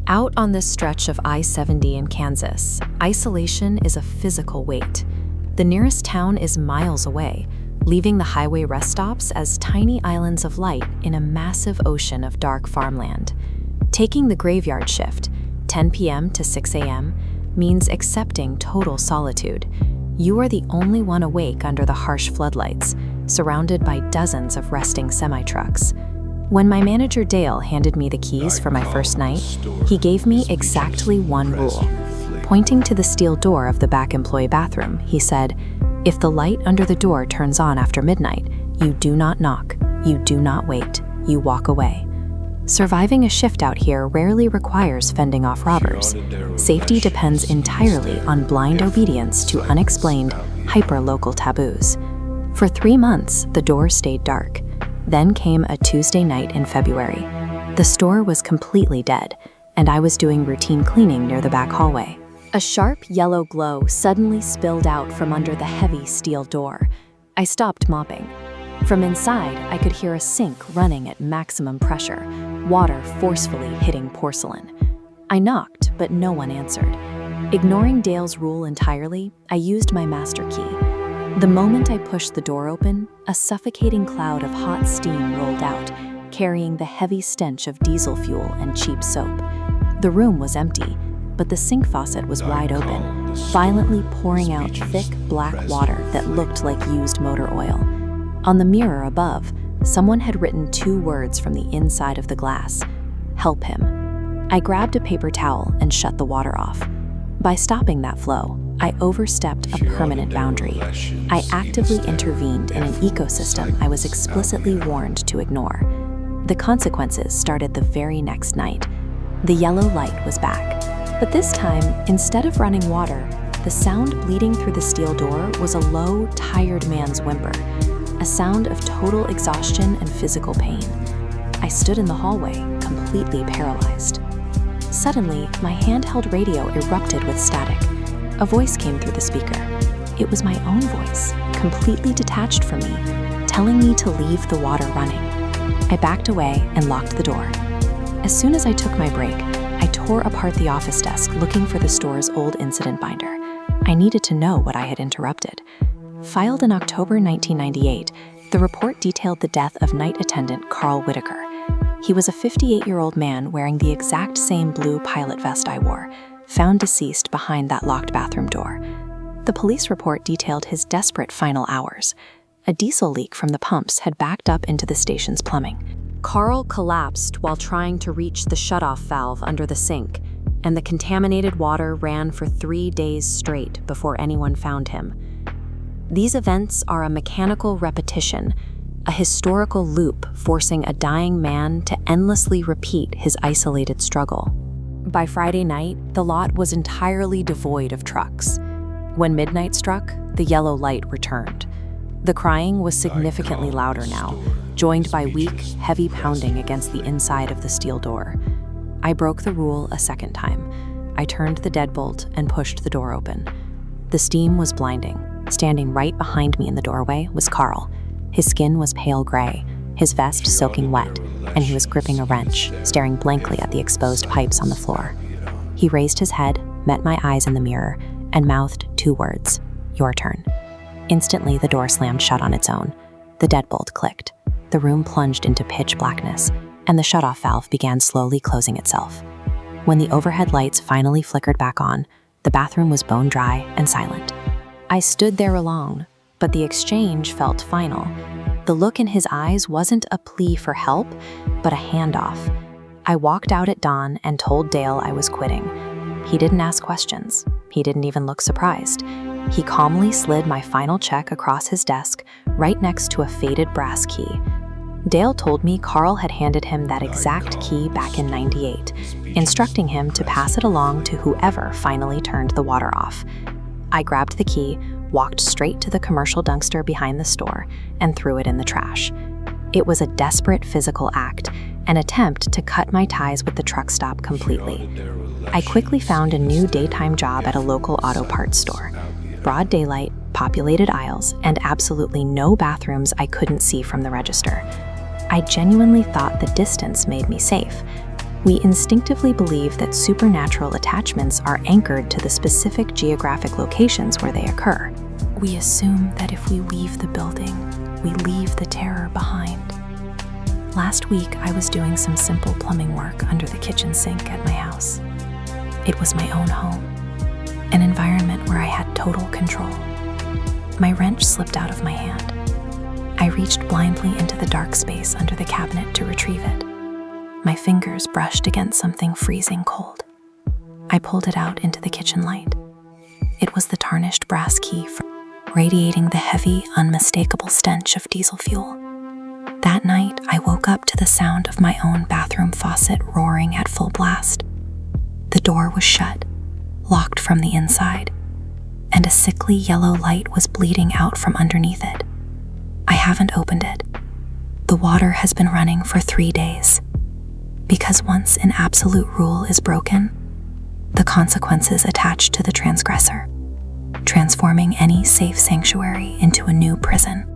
Out on this stretch of I-70 in Kansas, isolation is a physical weight. The nearest town is miles away, leaving the highway rest stops as tiny islands of light in a massive ocean of dark farmland. Taking the graveyard shift, 10 p.m. to 6 a.m., means accepting total solitude. You are the only one awake under the harsh floodlights, surrounded by dozens of resting semi-trucks. When my manager Dale handed me the keys for my first night, he gave me exactly one rule. Pointing to the steel door of the back employee bathroom, he said, "If the light under the door turns on after midnight, you do not knock, you do not wait, you walk away." Surviving a shift out here rarely requires fending off robbers. Safety depends entirely on blind obedience to unexplained, hyper-local taboos. For 3 months, the door stayed dark. Then came a Tuesday night in February. The store was completely dead, and I was doing routine cleaning near the back hallway. A sharp yellow glow suddenly spilled out from under the heavy steel door. I stopped mopping. From inside, I could hear a sink running at maximum pressure, water forcefully hitting porcelain. I knocked, but no one answered. Ignoring Dale's rule entirely, I used my master key. The moment I pushed the door open, a suffocating cloud of hot steam rolled out, carrying the heavy stench of diesel fuel and cheap soap. The room was empty, but the sink faucet was wide open, violently pouring out thick black water that looked like used motor oil. On the mirror above, someone had written 2 words from the inside of the glass: "Help him." I grabbed a paper towel and shut the water off. By stopping that flow, I overstepped a permanent boundary. I actively intervened in an ecosystem I was explicitly warned to ignore. The consequences started the very next night. The yellow light was back, but this time, instead of running water, the sound bleeding through the steel door was a low, tired man's whimper, a sound of total exhaustion and physical pain. I stood in the hallway, completely paralyzed. Suddenly, my handheld radio erupted with static. A voice came through the speaker. It was my own voice, completely detached from me, telling me to leave the water running. I backed away and locked the door. As soon as I took my break, I tore apart the office desk looking for the store's old incident binder. I needed to know what I had interrupted. Filed in October 1998, the report detailed the death of night attendant Carl Whitaker. He was a 58-year-old man wearing the exact same blue pilot vest I wore, found deceased behind that locked bathroom door. The police report detailed his desperate final hours. A diesel leak from the pumps had backed up into the station's plumbing. Carl collapsed while trying to reach the shutoff valve under the sink, and the contaminated water ran for 3 days straight before anyone found him. These events are a mechanical repetition, a historical loop forcing a dying man to endlessly repeat his isolated struggle. By Friday night, the lot was entirely devoid of trucks. When midnight struck, the yellow light returned. The crying was significantly louder now, joined by weak, heavy pounding against the inside of the steel door. I broke the rule a second time. I turned the deadbolt and pushed the door open. The steam was blinding. Standing right behind me in the doorway was Carl. His skin was pale gray, his vest soaking wet, and he was gripping a wrench, staring blankly at the exposed pipes on the floor. He raised his head, met my eyes in the mirror, and mouthed 2 words: "Your turn." Instantly, the door slammed shut on its own. The deadbolt clicked. The room plunged into pitch blackness, and the shutoff valve began slowly closing itself. When the overhead lights finally flickered back on, the bathroom was bone dry and silent. I stood there alone, but the exchange felt final. The look in his eyes wasn't a plea for help, but a handoff. I walked out at dawn and told Dale I was quitting. He didn't ask questions. He didn't even look surprised. He calmly slid my final check across his desk, right next to a faded brass key. Dale told me Carl had handed him that exact key back in '98, instructing him to pass it along to whoever finally turned the water off. I grabbed the key, walked straight to the commercial dumpster behind the store, and threw it in the trash. It was a desperate physical act, an attempt to cut my ties with the truck stop completely. I quickly found a new daytime job at a local auto parts store. Broad daylight, populated aisles, and absolutely no bathrooms I couldn't see from the register. I genuinely thought the distance made me safe. We instinctively believe that supernatural attachments are anchored to the specific geographic locations where they occur. We assume that if we leave the building, we leave the terror behind. Last week, I was doing some simple plumbing work under the kitchen sink at my house. It was my own home, an environment where I had total control. My wrench slipped out of my hand. I reached blindly into the dark space under the cabinet to retrieve it. My fingers brushed against something freezing cold. I pulled it out into the kitchen light. It was the tarnished brass key, radiating the heavy, unmistakable stench of diesel fuel. That night, I woke up to the sound of my own bathroom faucet roaring at full blast. The door was shut, locked from the inside, and a sickly yellow light was bleeding out from underneath it. I haven't opened it. The water has been running for 3 days. Because once an absolute rule is broken, the consequences attach to the transgressor, transforming any safe sanctuary into a new prison.